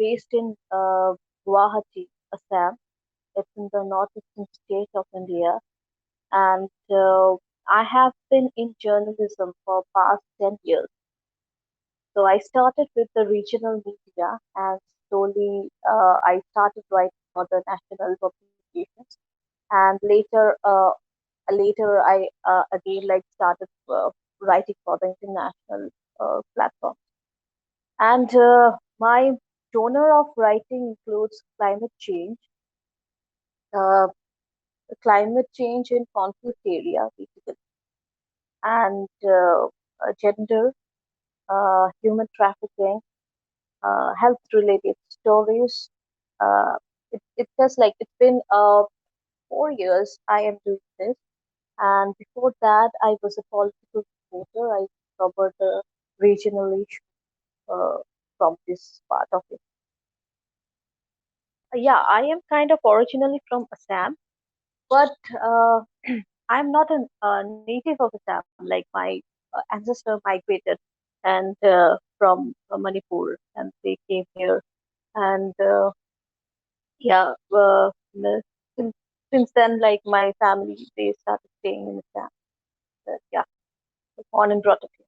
based in Guwahati, Assam. It's in the northeastern state of India, and I have been in journalism for past 10 years. So I started with the regional media, and slowly I started writing for the national publications, and later I again like started writing for the international platform. And my genre of writing includes uh, climate change in conflict area, basically, and gender, human trafficking, health-related stories. It's just like it's been 4 years I am doing this, and before that I was a political reporter. I covered the regional issue uh, from this part of it. Yeah, I am kind of originally from Assam, but I'm not a native of Assam. Like my ancestor migrated and from Manipur, and they came here, and yeah, since, since then, like my family, they started staying in Assam. Yeah, born and brought up here,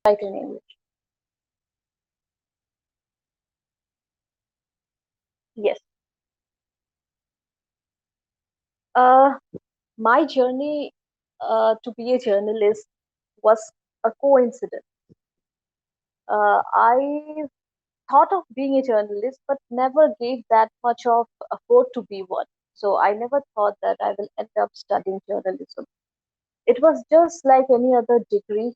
right in English. Yes. Uh, my journey to be a journalist was a coincidence. I thought of being a journalist, but never gave that much of effort to be one. So I never thought that I will end up studying journalism. It was just like any other degree.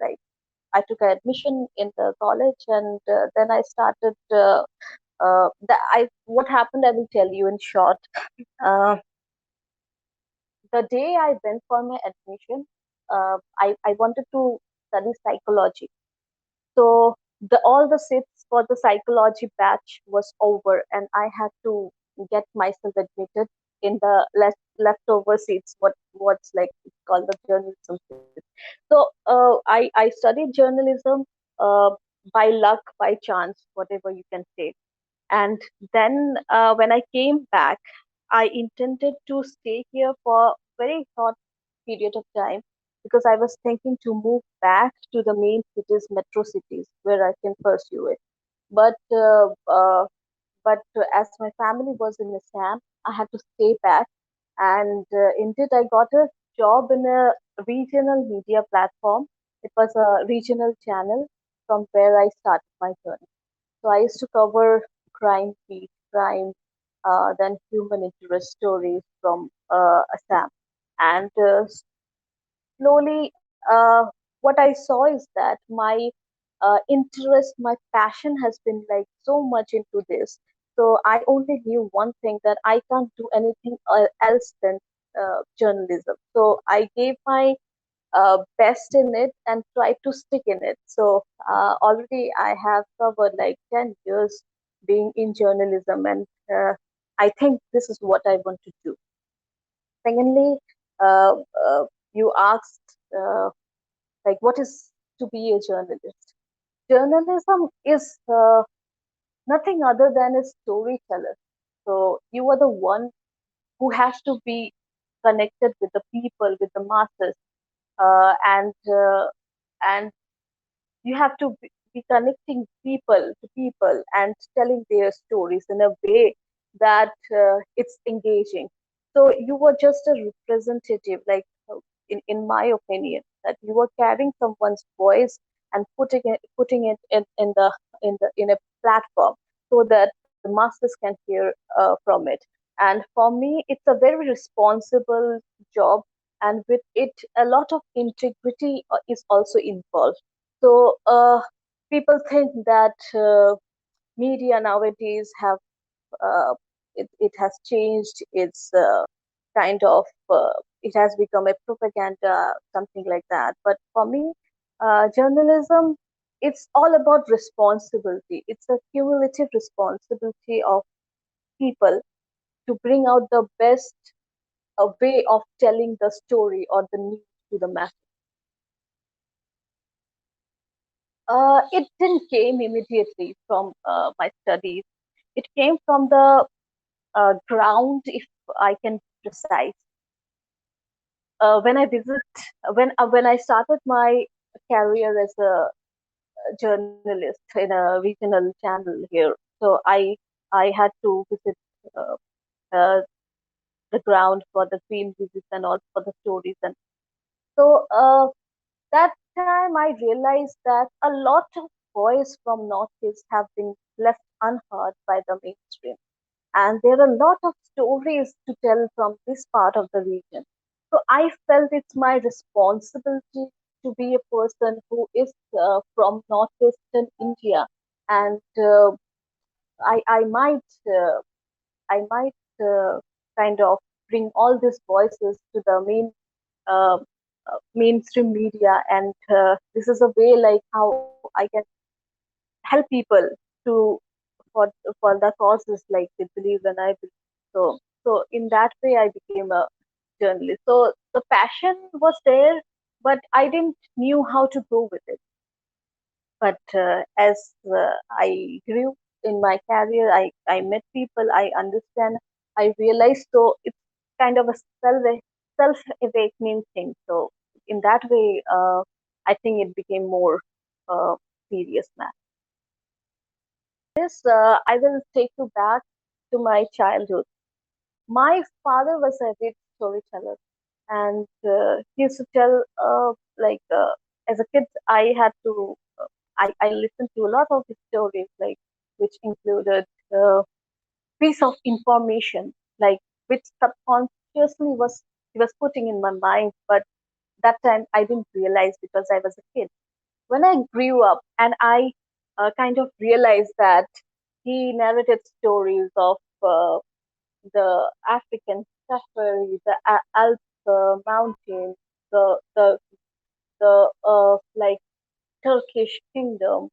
Like I took admission in the college, and then I started. What happened, I will tell you in short. Uh, the day I went for my admission, I wanted to study psychology. So all the seats for the psychology batch was over, and I had to get myself admitted in the leftover seats. What's like it's called the journalism seats. So I studied journalism uh, by luck, by chance, whatever you can say. And then when I came back, I intended to stay here for very short period of time because I was thinking to move back to the main cities, metro cities, where I can pursue it. But as my family was in Assam, I had to stay back, and indeed I got a job in a regional media platform. It was a regional channel from where I started my journey. So I used to cover crime beat, crime, then human interest stories from Assam. And slowly, what I saw is that my interest, my passion has been like so much into this. So I only knew one thing, that I can't do anything else than journalism. So I gave my best in it and try to stick in it. So already I have covered like 10 years being in journalism, and I think this is what I want to do. Secondly, uh, uh, you asked like what is to be a journalist. Journalism is nothing other than a storyteller. So you are the one who has to be connected with the people, with the masses, and you have to be connecting people to people and telling their stories in a way that it's engaging. So you were just a representative, like in my opinion, that you were carrying someone's voice and putting it in a platform so that the masses can hear from it. And for me, it's a very responsible job, and with it, a lot of integrity is also involved. So people think that media nowadays have it has changed. It's kind of it has become a propaganda, something like that. But for me, journalism, it's all about responsibility. It's a cumulative responsibility of people to bring out the best way of telling the story or the news to the masses. It didn't came immediately from my studies. It came from the ground, if I can be precise. When I visit, when I started my career as a journalist in a regional channel here, so I had to visit uh, uh, the ground for the field visits and also for the stories. And so that time I realized that a lot of boys from Northeast have been left unheard by the mainstream. And there are a lot of stories to tell from this part of the region. So I felt it's my responsibility to be a person who is from northeastern India, and I might I might kind of bring all these voices to the uh, mainstream media, and this is a way like how I can help people to for for the causes like they believe and I believe. So in that way I became a journalist. So the passion was there, but I didn't knew how to go with it. But as I grew in my career, I met people, I understand, I realized. So it's kind of a self awakening thing. So in that way, I think it became more serious now. This I will take you back to my childhood. My father was a great storyteller, and he used to tell as a kid I had to I listened to a lot of his stories, like which included piece of information, like which subconsciously was he was putting in my mind, but that time I didn't realize because I was a kid. When I grew up and I kind of realized that he narrated stories of the African safari, the Alps mountains, the like Turkish kingdom,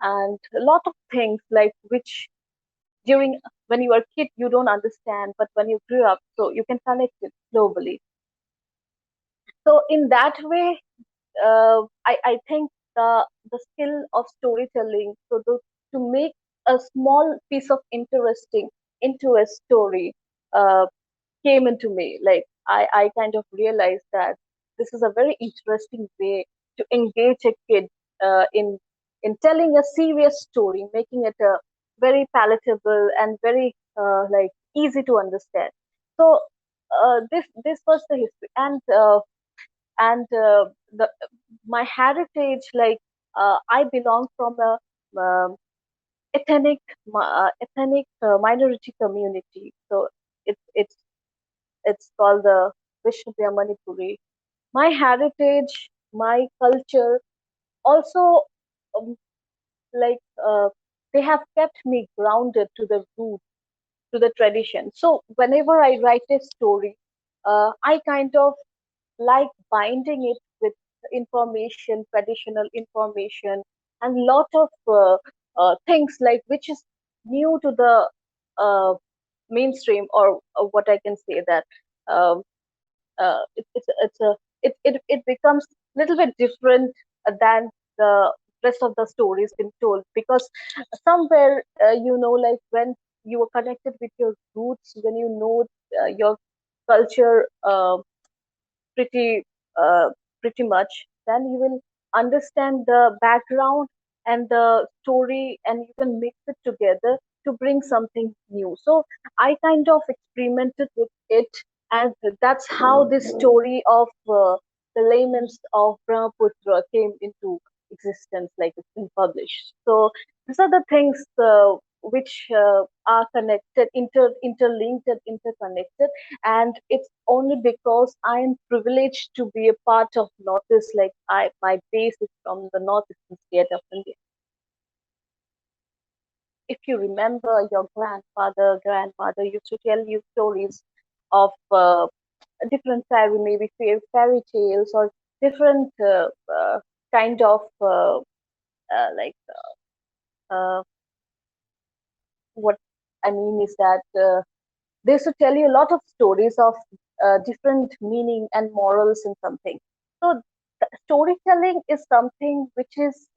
and a lot of things like which during when you are a kid you don't understand, but when you grew up, so you can connect it globally. So in that way, I think the skill of storytelling, so to make a small piece of interesting into a story, uh, came into me. Like I kind of realized that this is a very interesting way to engage a kid in telling a serious story, making it a very palatable and very easy to understand. So this was the history, and the my heritage, like I belong from a um, ethnic minority community. So it's it's called the Vishnupya Manipuri. My heritage, my culture, also um, like they have kept me grounded to the root, to the tradition. So whenever I write a story, I kind of like binding it with information, traditional information, and lot of things like which is new to the mainstream, or what I can say that um, it becomes a little bit different than the rest of the stories been told, because somewhere like when you are connected with your roots, when you know your culture pretty uh, pretty much, then you will understand the background and the story, and you can mix it together to bring something new. So I kind of experimented with it, and that's how this story of the layman's of Brahmaputra came into existence, like it's been published. So these are the things which are connected, interlinked and interconnected, and it's only because I am privileged to be a part of Northeast. Like my base is from the northeastern state of India. If you remember, your grandmother used to tell you stories of different fairy, maybe fairy tales, or different kind of like uh, what I mean is that they used to tell you a lot of stories of different meaning and morals in something. So storytelling is something which is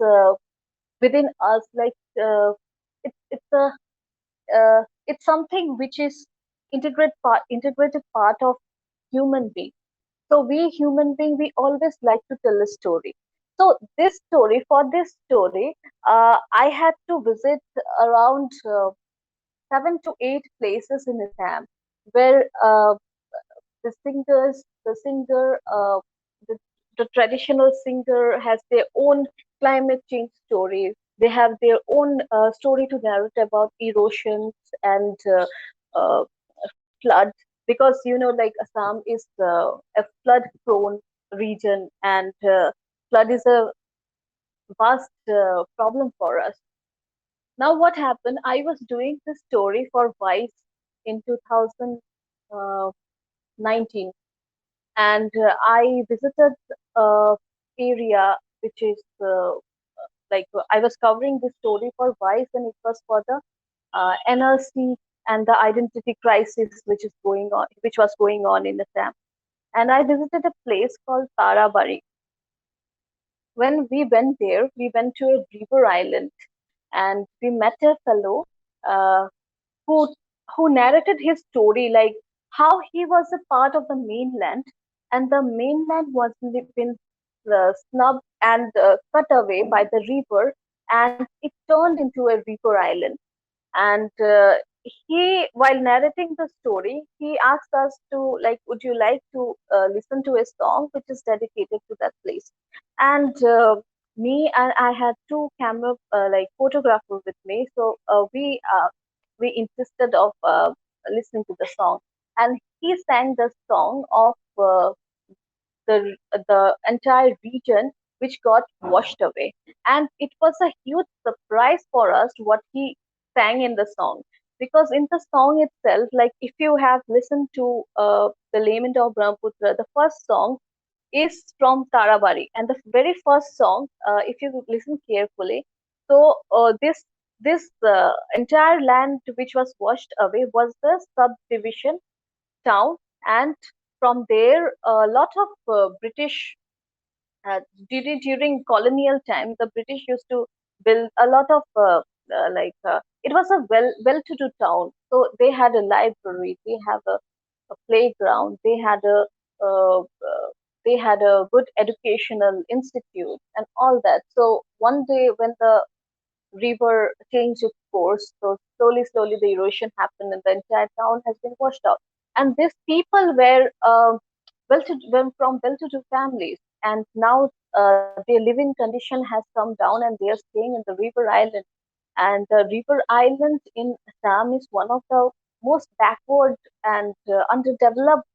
within us, like it's a it's something which is integrated part of human being. So we human being, we always like to tell a story. So this story, for this story, I had to visit around 7 to 8 places in Assam, where the singer, the, the traditional singer has their own climate change story. They have their own story to narrate about erosions and uh, floods, because like Assam is a flood prone region, and flood is a vast problem for us. Now, what happened? I was doing this story for Vice in 2019, and I visited a area which is I was covering this story for Vice, and it was for the NRC and the identity crisis which was going on in Assam. And I visited a place called Tarabari. When we went there, we went to a river island, and we met a fellow uh, who narrated his story, like how he was a part of the mainland, and the mainland was been snubbed and cut away by the river, and it turned into a river island. And he, while narrating the story, he asked us to, like, would you like to listen to a song which is dedicated to that place? And me and I had two camera photographer with me, so we insisted of listening to the song, and he sang the song of the entire region which got washed away. And it was a huge surprise for us what he sang in the song, because in the song itself, like if you have listened to the Lament of Brahmaputra, the first song is from Tarabari, and the very first song, if you listen carefully, so this entire land which was washed away was the subdivision town. And from there, a lot of British, during colonial time, the British used to build a lot of it was a well-to-do town. So they had a library, they have a playground, they had a good educational institute and all that. So one day when the river changed its course. So slowly, the erosion happened, and the entire town has been washed out. And these people were were from well-to-do families, and now their living condition has come down, and they are staying in the river island. And the river island in Assam is one of the most backward and underdeveloped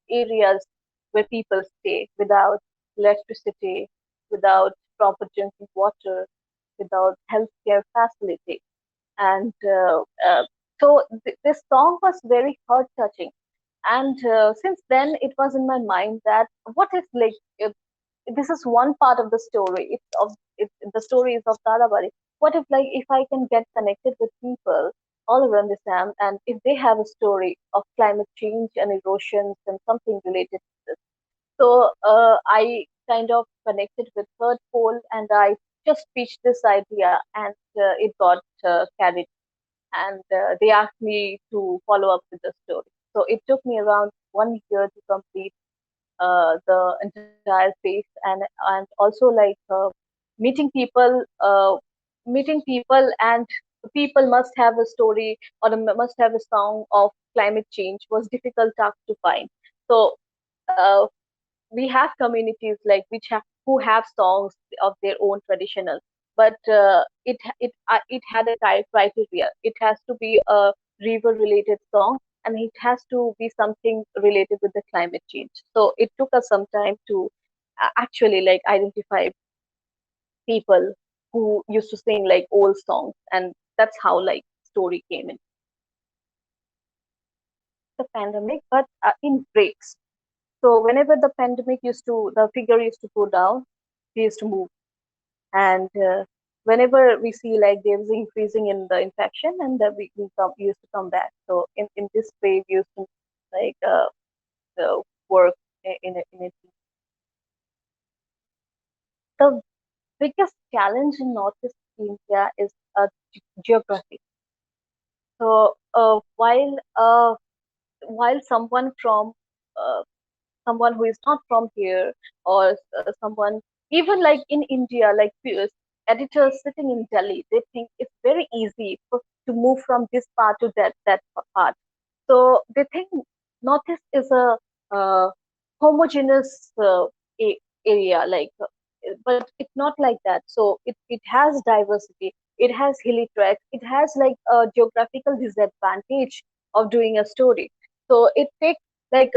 areas where people stay without electricity, without proper drinking water, without healthcare facility. And this song was very heart touching. And since then, it was in my mind that what if, like, this is one part of the story. The story is of Tarabari. What if, like, if I can get connected with people all around the Assam, and if they have a story of climate change and erosions and something related to this? So I kind of connected with Third Pole, and I just pitched this idea, and it got carried. And they asked me to follow up with the story. So it took me around 1 year to complete the entire phase, and also like meeting people, meeting people, and people must have a story or must have a song of climate change was difficult task to find. So uh, we have communities like who have songs of their own traditional, but it had a criteria. It has to be a river related song, and it has to be something related with the climate change. So it took us some time to actually like identify people who used to sing like old songs, and that's how like story came in the pandemic, but in breaks. So whenever the pandemic the figure used to go down, we used to move. And whenever we see like there's increasing in the infection, and then we used to come back. So in this way, we used to like work in a team. biggest challenge in Northeast India is geography. So while uh, someone who is not from here, or someone even like in India, like peers, editors sitting in Delhi, they think it's very easy to move from this part to that part. So they think Northeast is a uh, homogeneous area, like, but it's not like that. So it has diversity. It has hilly tracks. It has like a geographical disadvantage of doing a story. So it takes like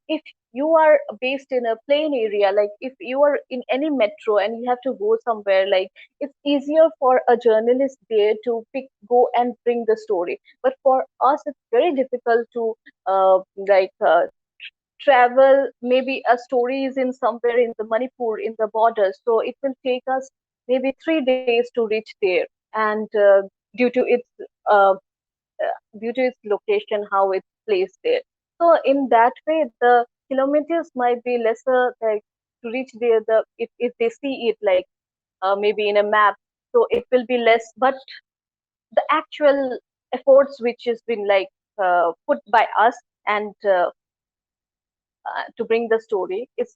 if you are based in a plain area, like if you are in any metro and you have to go somewhere, like it's easier for a journalist there to go and bring the story. But for us, it's very difficult to uh, like travel. Maybe a story is in somewhere in the Manipur in the border, so it will take us maybe 3 days to reach there, and due to its uh, due to its location, how it's placed there. So in that way, the kilometers might be lesser, like to reach there. If they see it like maybe in a map, so it will be less. But the actual efforts which has been like put by us and to bring the story is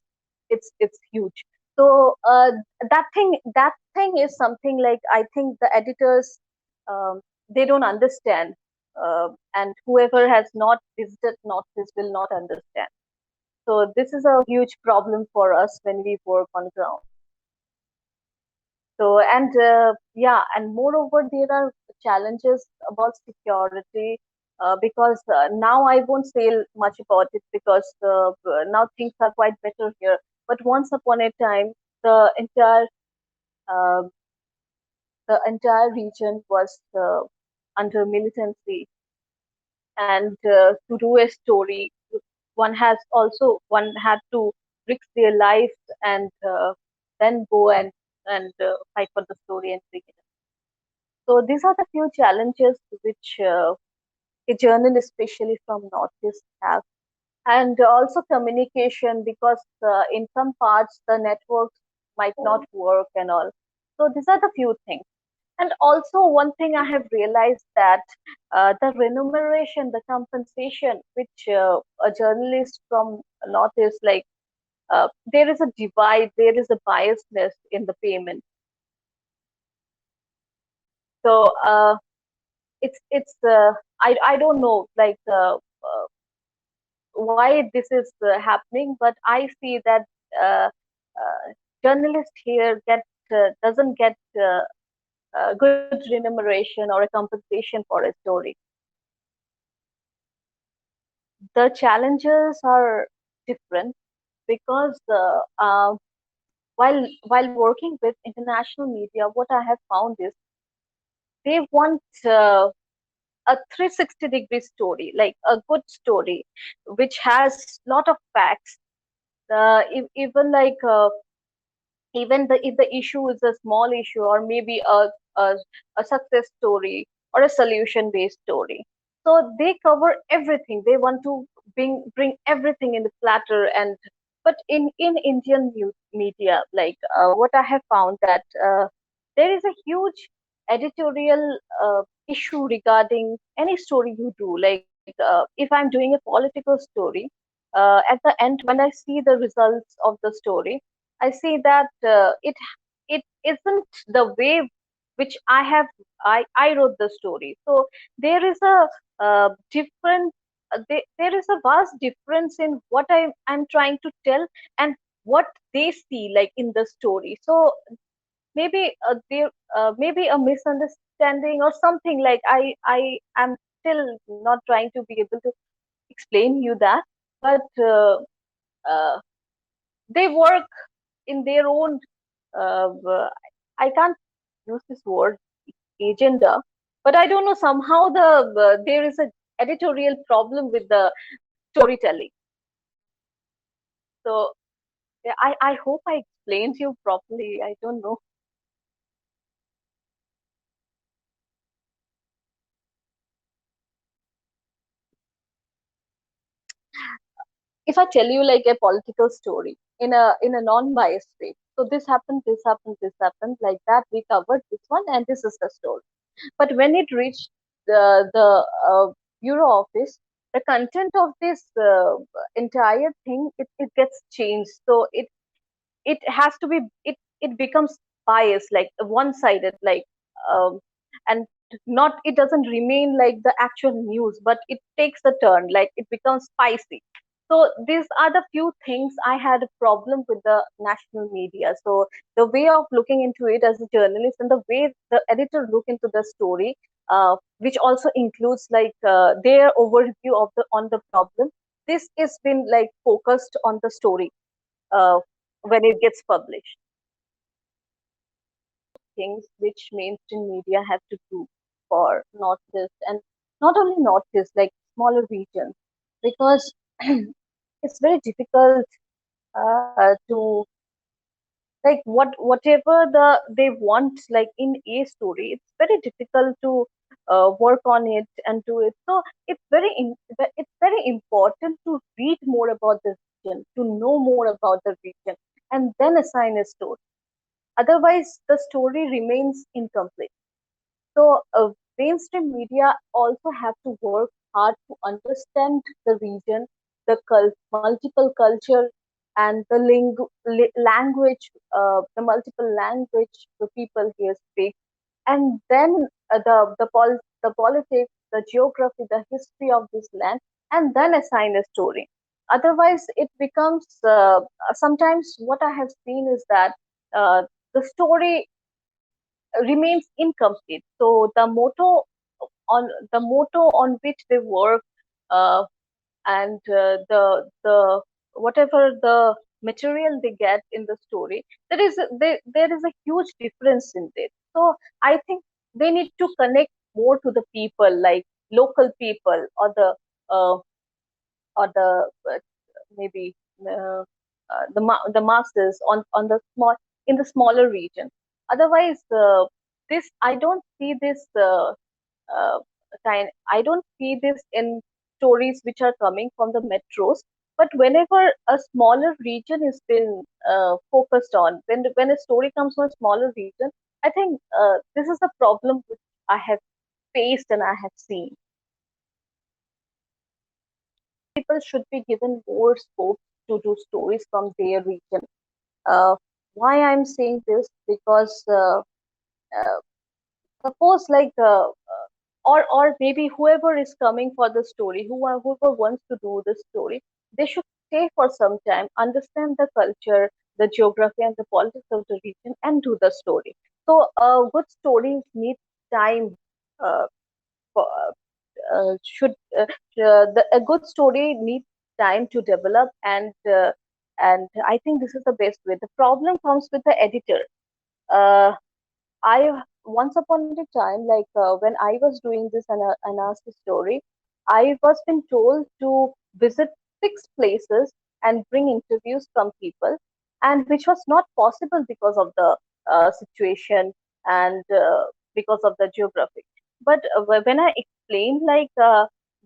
it's huge. So that thing is something like I think the editors they don't understand, and whoever has not visited Northeast will not understand. So this is a huge problem for us when we work on ground. So, and yeah, and moreover, there are challenges about security, because now I won't say much about it, because now things are quite better here. But once upon a time, the entire uh, the entire region was under militancy, and to do a story, one had to risk their life, and then go and fight for the story and bring it. So these are the few challenges which a journalist, especially from Northeast, have, and also communication, because in some parts the networks might not work and all. So these are the few things. And also one thing I have realized that the remuneration, the compensation which a journalist from Northeast, like there is a divide, there is a biasness in the payment. So it's I don't know like why this is happening, but I see that journalist here doesn't get good remuneration or a compensation for a story. The challenges are different, because while working with international media, what I have found is they want a 360-degree story, like a good story, which has lot of facts. Even like even if the issue is a small issue, or maybe a, a success story or a solution based story, so they cover everything. They want to bring everything in the platter. And but in Indian news media, like what I have found that there is a huge editorial issue regarding any story you do. Like if I'm doing a political story, at the end when I see the results of the story, I see that it isn't the way which I wrote the story. So there is a different there is a vast difference in what I'm trying to tell and what they see like in the story. So maybe there maybe a misunderstanding or something. Like I am still not trying to be able to explain you that, but uh, they work in their own I can't use this word agenda, but I don't know, somehow there is a editorial problem with the storytelling. So yeah, I hope I explained you properly. I don't know. if I tell you like a political story in a non-biased way, so this happened, this happened, this happened, like that. We covered this one, and this is the story. But when it reached the bureau office, the content of this entire thing, it gets changed. So it has to be, it becomes biased, like one sided, like and not, it doesn't remain like the actual news, but it takes a turn, like it becomes spicy. So these are the few things I had a problem with the national media. So the way of looking into it as a journalist, and the way the editor look into the story, which also includes like their overview of the on the problem, this has been like focused on the story uh, when it gets published. Things which mainstream media have to do for Northeast, and not only Northeast, like smaller regions, because it's very difficult to, like, whatever they want, like in a story, it's very difficult to work on it and do it. So it's very important to read more about the region, to know more about the region, and then assign a story. Otherwise, the story remains incomplete. So, mainstream media also have to work hard to understand the region, the multiple culture, and the language, the multiple language the people here speak, and then the politics, the geography, the history of this land, and then assign a story. Otherwise, it becomes sometimes what I have seen is that the story remains incomplete. So the motto on which they work, uh, and the whatever the material they get in the story, there is a huge difference in it. So I think they need to connect more to the people, like local people, uh, or the maybe the masses on the small, in the smaller region. Otherwise, this I don't see this uh, I don't see this in stories which are coming from the metros. But whenever a smaller region is been focused on, when a story comes from a smaller region, I think this is the problem which I have faced and I have seen. People should be given more scope to do stories from their region. Uh, why I'm saying this? Because uh, suppose like or maybe whoever is coming for the story, whoever wants to do the story, they should stay for some time, understand the culture, the geography, and the politics of the region, and do the story. So good stories need time. uh, for, should A good story needs time to develop, and I think this is the best way. The problem comes with the editor. uh, I Once upon a time, like when I was doing this and asked the story, I was been told to visit 6 places and bring interviews from people, and which was not possible because of the situation, and because of the geography. But when I explained, like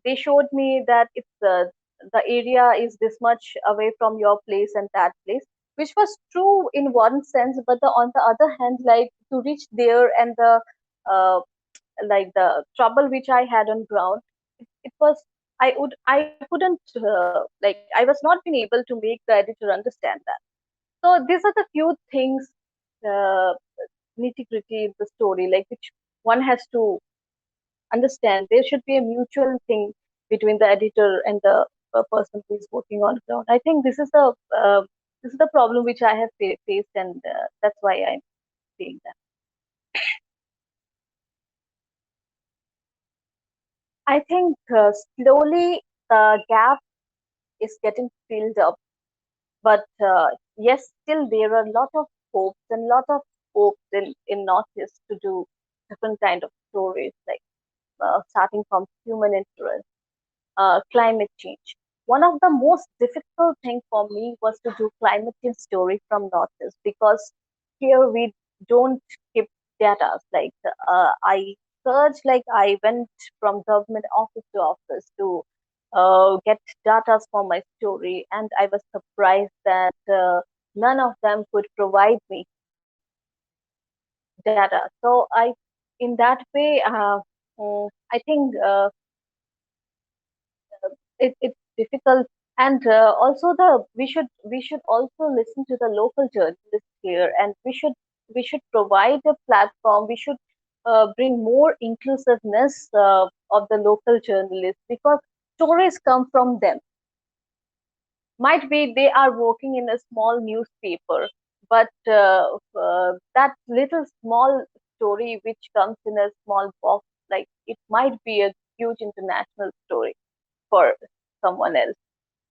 they showed me that it's the area is this much away from your place and that place, which was true in one sense, but on the other hand, like to reach there, and the uh, like the trouble which I had on ground, it was, I couldn't like I was not being able to make the editor understand that. So these are the few things, uh, nitty gritty in the story, like which one has to understand. There should be a mutual thing between the editor and the person who is working on ground. I think this is the problem which I have faced, and that's why I'm saying that. I think slowly the gap is getting filled up, but yes, still there are a lot of hopes and lot of hopes in Northeast to do different kind of stories, like starting from human interest, climate change. One of the most difficult thing for me was to do climate change story from Northeast, because here we don't keep data. Like I searched, like I went from government office to office to get data for my story, and I was surprised that none of them could provide me data. So in that way, I think it's difficult, and also the we should also listen to the local journalists here, and we should provide a platform. We should bring more inclusiveness of the local journalists, because stories come from them. Might be they are working in a small newspaper, but that little small story which comes in a small box, like it might be a huge international story for someone else.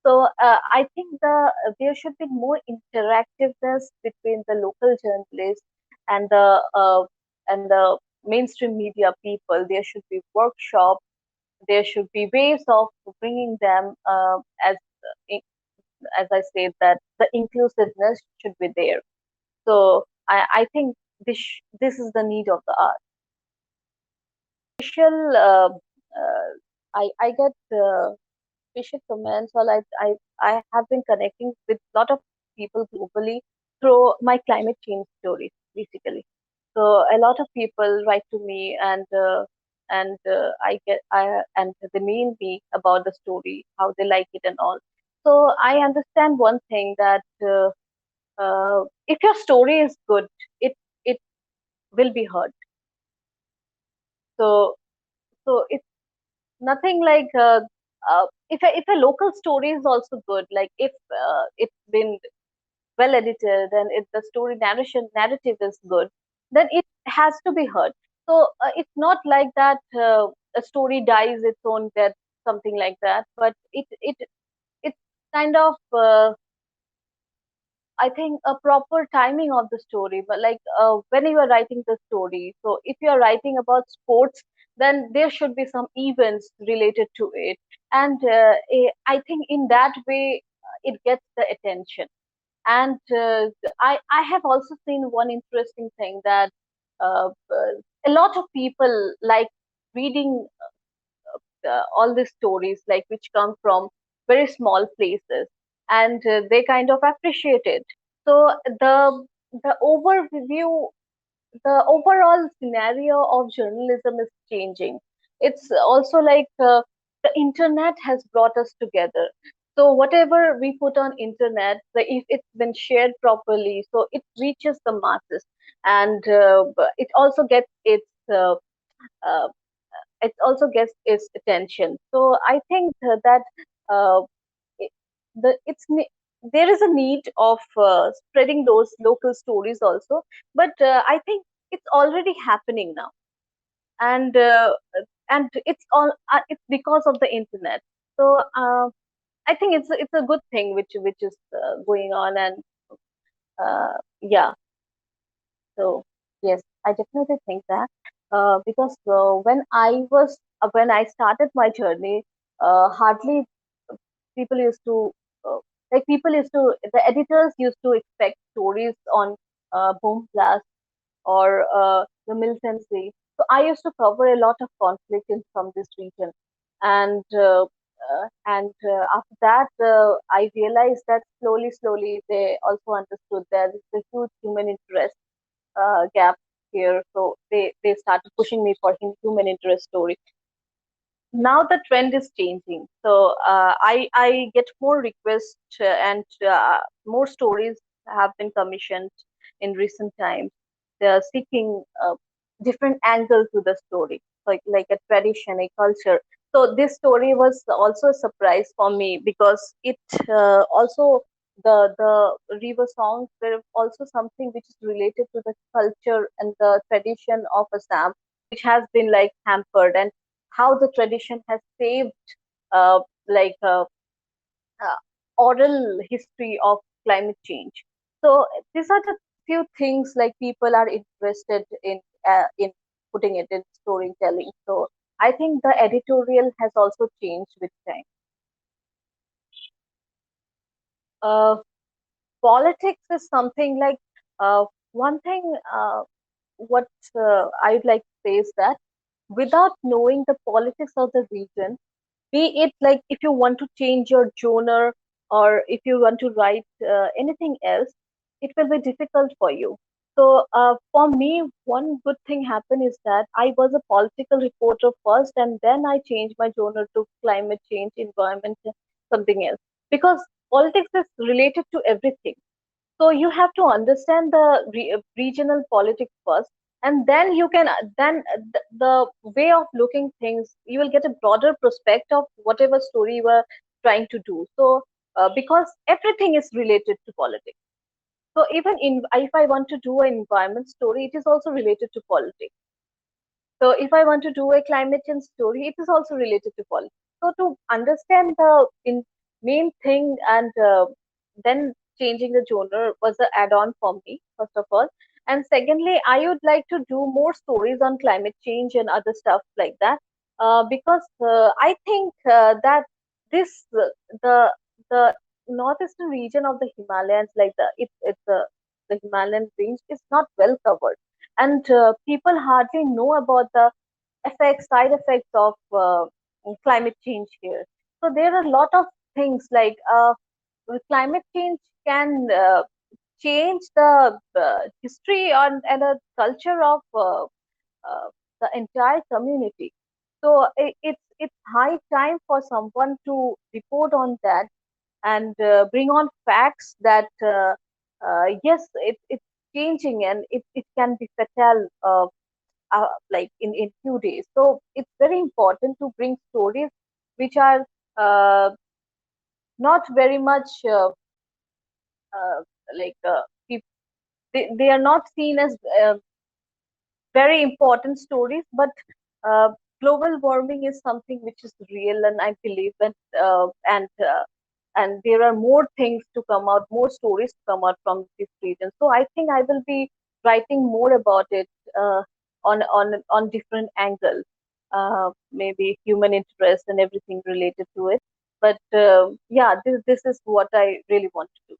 So I think there should be more interactiveness between the local journalists and the mainstream media people. There should be workshops. There should be ways of bringing them, as I said, that the inclusiveness should be there. So I think this is the need of the art. Special, I get special comments, or I have been connecting with a lot of people globally through my climate change stories, basically. So a lot of people write to me, and I and they mail me about the story, how they like it and all. So I understand one thing, that if your story is good, it will be heard. So it's nothing like, if a local story is also good, like if it's been well edited, and if the story narrative is good, then it has to be heard. So it's not like that a story dies its own death, something like that. But it's kind of, I think, a proper timing of the story. But like, when you are writing the story, so if you are writing about sports, then there should be some events related to it, and I think in that way it gets the attention. And I have also seen one interesting thing, that a lot of people like reading all these stories, like which come from very small places, and they kind of appreciate it. So the overview, the overall scenario of journalism is changing. It's also like, the internet has brought us together. So whatever we put on internet, if it's been shared properly, so it reaches the masses, and but uh, uh, it also gets its attention. So I think that uh, it, there is a need of spreading those local stories also, but I think it's already happening now, and it's because of the internet. So I think it's a good thing which is going on, and yeah. So yes, I definitely think that, because when I started my journey, hardly people used to uh, the editors used to expect stories on boom blast or the militancy. So I used to cover a lot of conflict from this region, and after that, I realized that slowly they also understood there is a huge human interest gap here. So they started pushing me for human interest story. Now the trend is changing, so I get more requests, and more stories have been commissioned in recent times. They are seeking different angle to the story, like a tradition, a culture. So this story was also a surprise for me, because it also, the river songs were also something which is related to the culture and the tradition of Assam, which has been like hampered, and how the tradition has saved, uh, like uh, oral history of climate change. So these are the few things like people are interested in putting it in storytelling. So I think the editorial has also changed with time. Uh, Politics is something like, one thing. What I'd like to say is that, without knowing the politics of the region, be it like if you want to change your genre or if you want to write anything else, it will be difficult for you. So for me, one good thing happened is that I was a political reporter first, and then I changed my genre to climate change, environment, something else, because politics is related to everything. So you have to understand the regional politics first, and then you can the way of looking things, you will get a broader perspective of whatever story you are trying to do. So because everything is related to politics, so even in if I want to do an environment story, it is also related to politics. So if I want to do a climate change story, it is also related to politics. So to understand the main thing, and then changing the genre was an add-on for me, first of all. And secondly, I would like to do more stories on climate change and other stuff like that, because I think that this the northeastern region of the Himalayas, like the Himalayan range, is not well covered, and people hardly know about the side effects of climate change here. So there are a lot of things like climate change can change the history and a culture of the entire community. So it's high time for someone to report on that and bring on facts that yes, it's changing, and it can be fatal, like in few days. So it's very important to bring stories which are uh, not very much uh, like they are not seen as very important stories, but uh, global warming is something which is real, and I believe, and there are more things to come out, more stories to come out from this region. So I think I will be writing more about it on different angles, maybe human interest and everything related to it. But yeah, this is what I really want to do.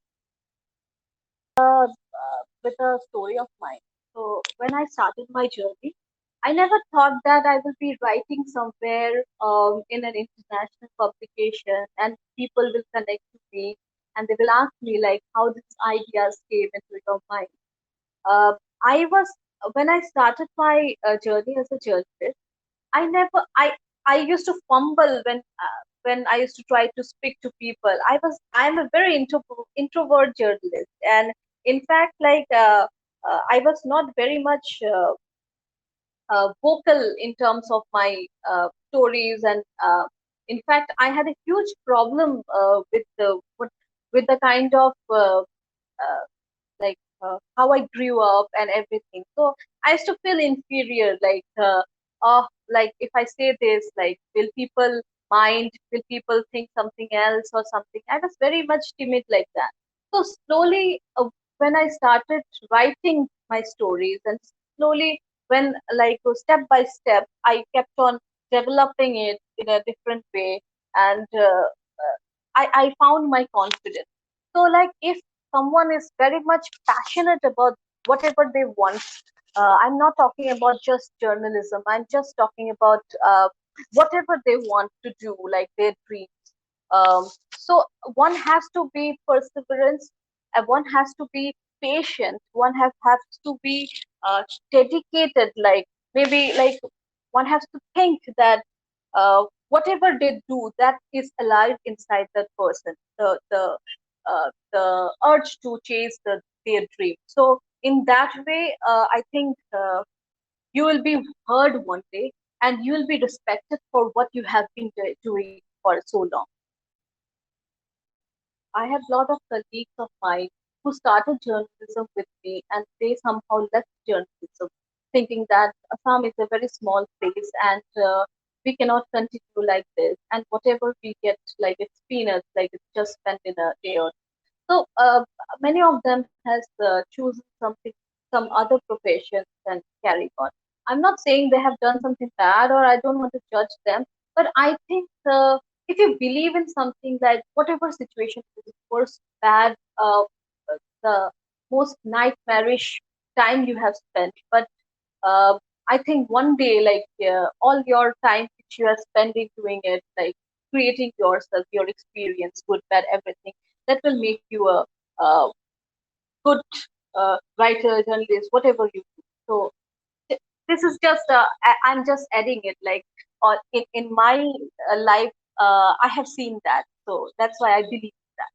With a story of mine. So when I started my journey, I never thought that I will be writing somewhere in an international publication, and people will connect to me and they will ask me like how these ideas came into your mind. Uh, I was when I started my journey as a journalist, I never I used to fumble when I used to try to speak to people. I'm a very introvert journalist, and in fact, like I was not very much vocal in terms of my stories, and in fact, I had a huge problem with the kind of like how I grew up and everything. So I used to feel inferior, like oh, like if I say this, like will people mind? Will people think something else or something? I was very much timid like that. So slowly, when I started writing my stories, and slowly when like step by step, I kept on developing it in a different way, and I found my confidence. So like if someone is very much passionate about whatever they want, I'm not talking about just journalism, I'm just talking about whatever they want to do, like their dreams. So one has to be perseverance, one has to be patient, one has to be dedicated, like maybe like one has to think that whatever they do, that is alive inside that person, the urge to chase their dream. So in that way, I think you will be heard one day, and you will be respected for what you have been doing for so long. I have a lot of colleagues of mine who started journalism with me, and they somehow left journalism, thinking that Assam is a very small place, and we cannot continue like this. And whatever we get, like it's peanuts, like it's just spent in a day or so. Many of them has chosen something, some other professions and carry on. I'm not saying they have done something bad, or I don't want to judge them, but I think if you believe in something, that whatever situation is worst, bad, the most nightmarish time you have spent, but I think one day, like all your time which you are spending doing it, like creating yourself, your experience, good, bad, everything. That will make you a good writer, journalist, whatever you do. So this is just I'm just adding it like in my life. I have seen that, so that's why I believe that.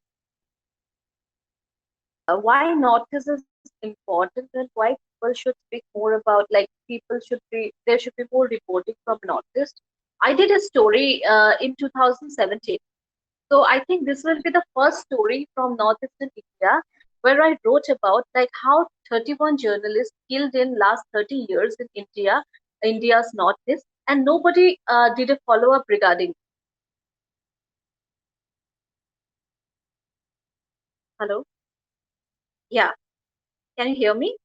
Why notice is important and why people should speak more about, like, people should be, there should be more reporting from Northeast. I did a story in 2017. So I think this will be the first story from Northeastern India where I wrote about like how 31 journalists killed in last 30 years in India, India's Northeast, and nobody did a follow up regarding. Hello, yeah, can you hear me?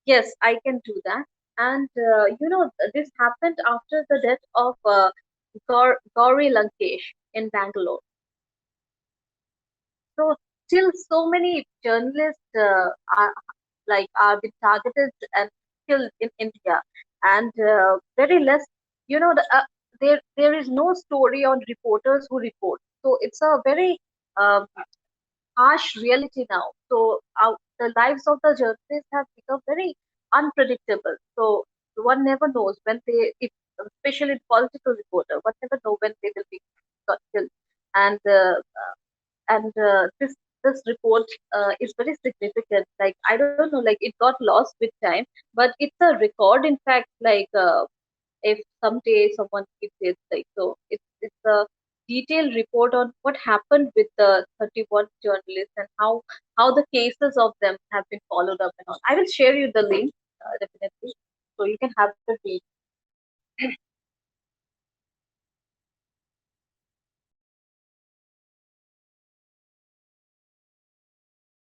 Yes, I can do that. And this happened after the death of Gauri Lankesh in Bangalore. So still, so many journalists are being targeted and killed in India, and very less. There is no story on reporters who report. So it's a very um, harsh reality now. So the lives of the journalists have become very unpredictable. So one never knows when they, if, especially political reporter, one never know when they will be got killed. And this report is very significant. Like, I don't know, like, it got lost with time, but it's a record. In fact, like, if someday someone keeps it, like, so it's a detailed report on what happened with the 31 journalists and how the cases of them have been followed up and all. I will share you the link definitely, so you can have the read.